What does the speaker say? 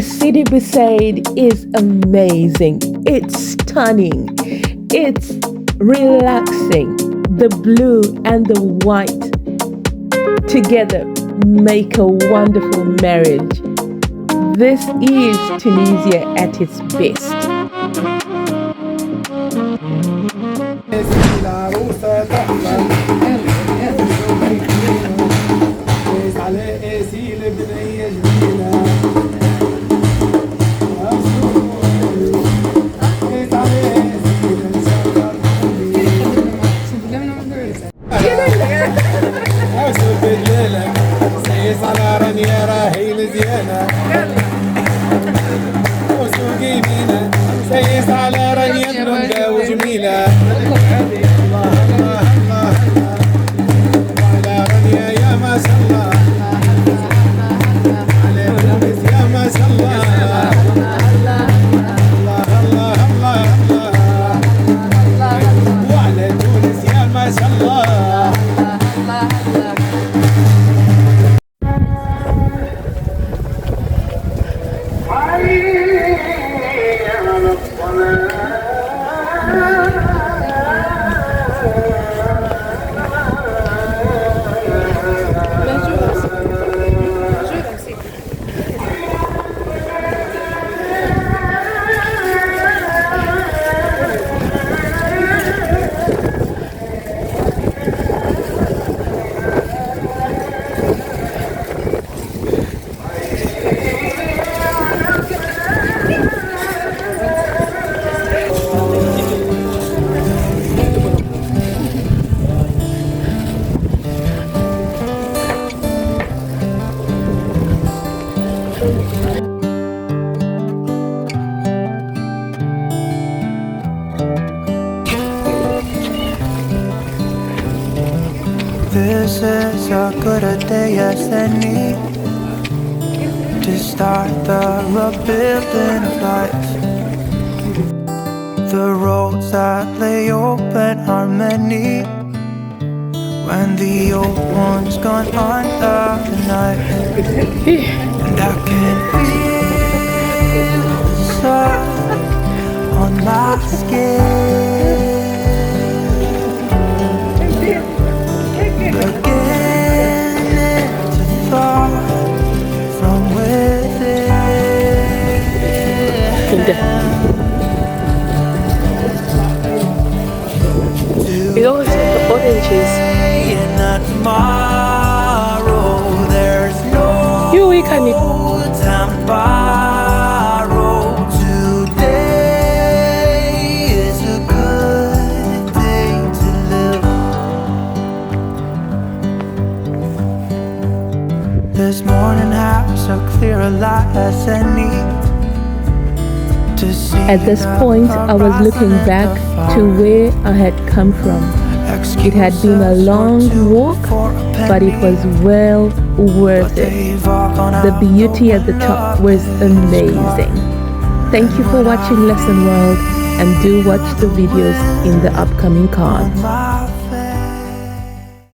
Sidi Bou Said is amazing. It's stunning. It's relaxing. The blue and the white together make a wonderful marriage. This is Tunisia at its best. This is a good day as any to start the rebuilding of life. The roads that lay open are many when the old one's gone under the night. And I can feel the sun on my skin. Beginning to thaw from within. It always has the oranges. Tomorrow there's no Can time to borrow. Today is a good day to live. This morning has a clearer light as any. At this point, I was looking back to where I had come from. It had been a long walk, but it was well worth it. The beauty at the top was amazing. Thank you for watching Lesson World, and do watch the videos in the upcoming cards.